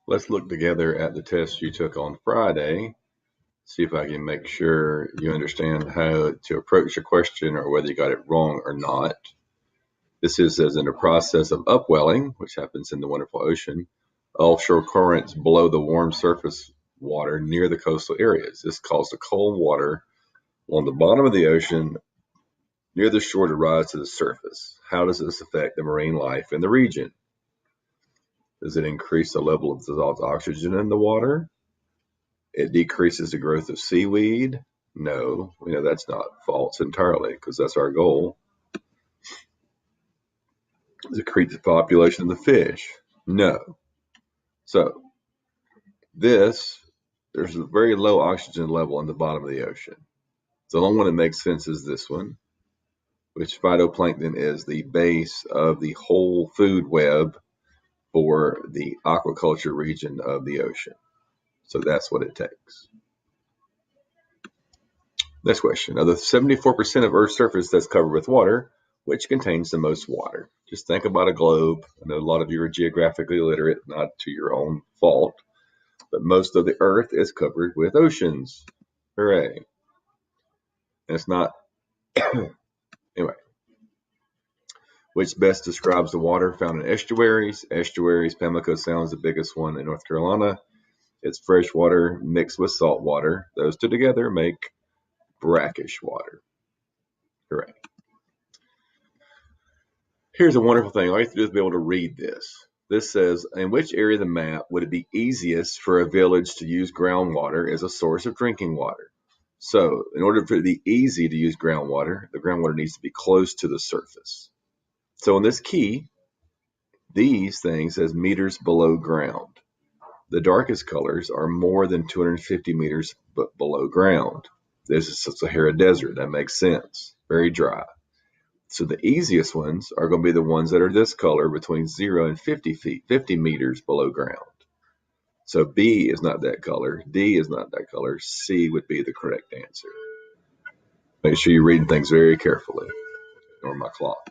Let's look together at the test you took on Friday. See if I can make sure you understand how to approach a question or whether you got it wrong or not. This is as in a process of upwelling, which happens in the wonderful ocean. Offshore currents blow the warm surface water near the coastal areas. This causes the cold water along the bottom of the ocean near the shore to rise to the surface. How does this affect the marine life in the region? Does it increase the level of dissolved oxygen in the water? It decreases the growth of seaweed? No, we know that's not false entirely because that's our goal. Does it increase the population of the fish? No. So there's a very low oxygen level in the bottom of the ocean. The only one that makes sense is this one, which phytoplankton is the base of the whole food web for the aquaculture region of the ocean. So that's what it takes. Next question. Of the 74% of Earth's surface that's covered with water, which contains the most water? Just think about a globe. I know a lot of you are geographically illiterate, not to your own fault, but most of the Earth is covered with oceans. Hooray. And it's not, anyway. Which best describes the water found in estuaries? Estuaries, Pamlico Sound is the biggest one in North Carolina. It's fresh water mixed with salt water. Those two together make brackish water. Hooray. Here's a wonderful thing. All you have to do is be able to read this. This says, in which area of the map would it be easiest for a village to use groundwater as a source of drinking water? So in order for it to be easy to use groundwater, the groundwater needs to be close to the surface. So in this key, these things says meters below ground. The darkest colors are more than 250 meters below ground. This is the Sahara Desert. That makes sense. Very dry. So the easiest ones are going to be the ones that are this color between 0 and 50 feet, 50 meters below ground. So B is not that color. D is not that color. C would be the correct answer. Make sure you're reading things very carefully. Ignore my clock.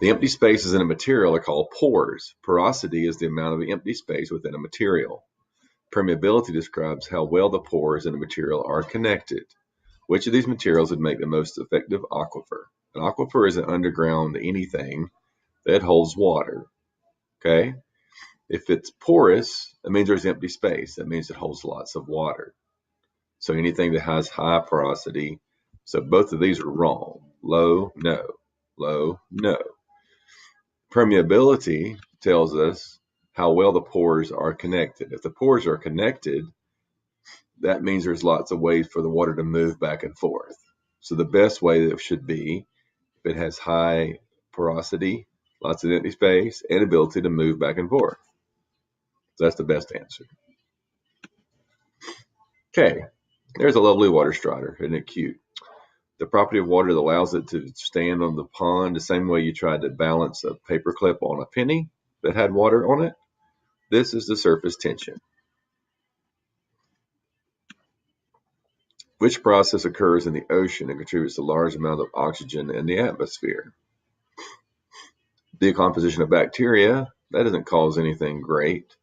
The empty spaces in a material are called pores. Porosity is the amount of empty space within a material. Permeability describes how well the pores in a material are connected. Which of these materials would make the most effective aquifer? An aquifer is an underground anything that holds water. Okay? If it's porous, that means there's empty space. That means it holds lots of water. So anything that has high porosity, so both of these are wrong. Low, no. Low, no. Permeability tells us how well the pores are connected. If the pores are connected, that means there's lots of ways for the water to move back and forth. So the best way that it should be, if it has high porosity, lots of empty space, and ability to move back and forth. So that's the best answer. Okay, there's a lovely water strider. Isn't it cute? The property of water that allows it to stand on the pond the same way you tried to balance a paperclip on a penny that had water on it. This is the surface tension. Which process occurs in the ocean and contributes a large amount of oxygen in the atmosphere? Decomposition of bacteria, that doesn't cause anything great.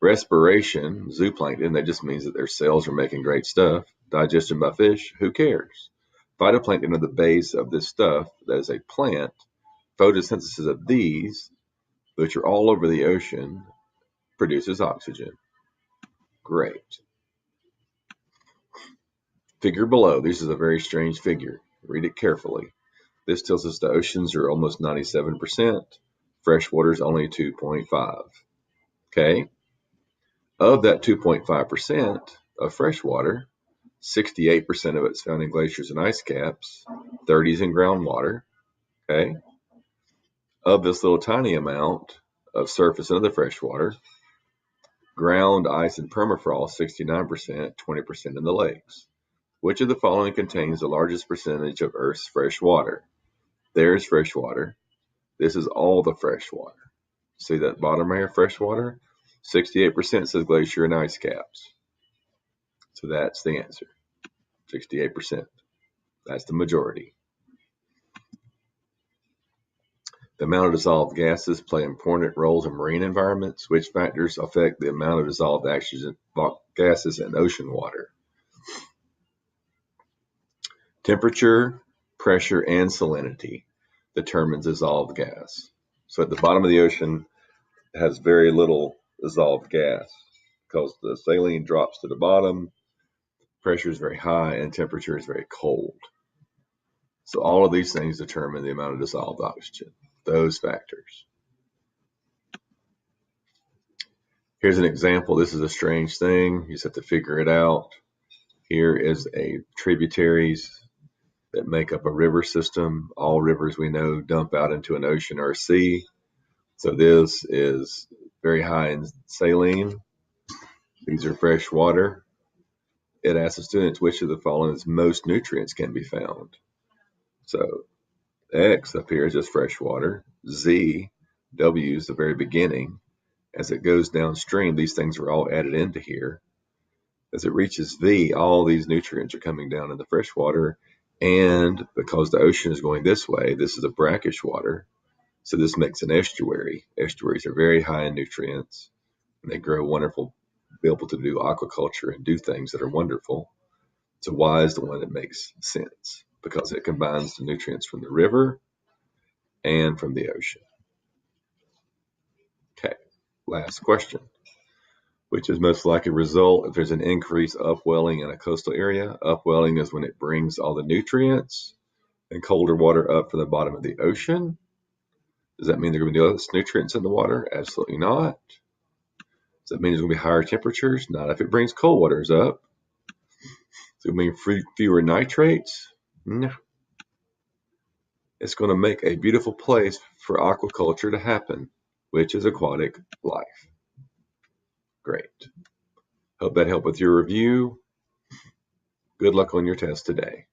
Respiration, zooplankton, that just means that their cells are making great stuff. Digestion by fish, who cares? Phytoplankton are the base of this stuff that is a plant. Photosynthesis of these, which are all over the ocean, produces oxygen. Great. Figure below. This is a very strange figure. Read it carefully. This tells us the oceans are almost 97%. Freshwater is only 2.5. Okay. Of that 2.5% of freshwater, 68% of it's found in glaciers and ice caps, 30 is in groundwater. Okay. Of this little tiny amount of surface and other freshwater, ground, ice, and permafrost, 69%, 20% in the lakes. Which of the following contains the largest percentage of Earth's fresh water? There's fresh water. This is all the fresh water. See that bottom right here, fresh water? 68% says glacier and ice caps. So that's the answer. 68%. That's the majority. The amount of dissolved gases play important roles in marine environments. Which factors affect the amount of dissolved gases in ocean water? Temperature, pressure, and salinity determines dissolved gas. So at the bottom of the ocean it has very little dissolved gas because the saline drops to the bottom, pressure is very high, and temperature is very cold. So all of these things determine the amount of dissolved oxygen, those factors. Here's an example. This is a strange thing. You just have to figure it out. Here is a tributaries that make up a river system. All rivers we know dump out into an ocean or a sea. So this is very high in saline. These are fresh water. It asks the students which of the following most nutrients can be found. So X up here is just fresh water. Z, W is the very beginning. As it goes downstream, these things are all added into here. As it reaches V, all these nutrients are coming down in the fresh water. And because the ocean is going this way, this is a brackish water. So this makes an estuary. Estuaries are very high in nutrients. And they grow wonderful, be able to do aquaculture and do things that are wonderful. So Y is the one that makes sense because it combines the nutrients from the river and from the ocean. Okay, last question. Which is most likely result if there's an increased upwelling in a coastal area? Upwelling is when it brings all the nutrients and colder water up from the bottom of the ocean. Does that mean there are going to be less nutrients in the water? Absolutely not. Does that mean there's going to be higher temperatures? Not if it brings cold waters up. Does it mean fewer nitrates? No. It's going to make a beautiful place for aquaculture to happen, which is aquatic life. Great. Hope that helped with your review. Good luck on your test today.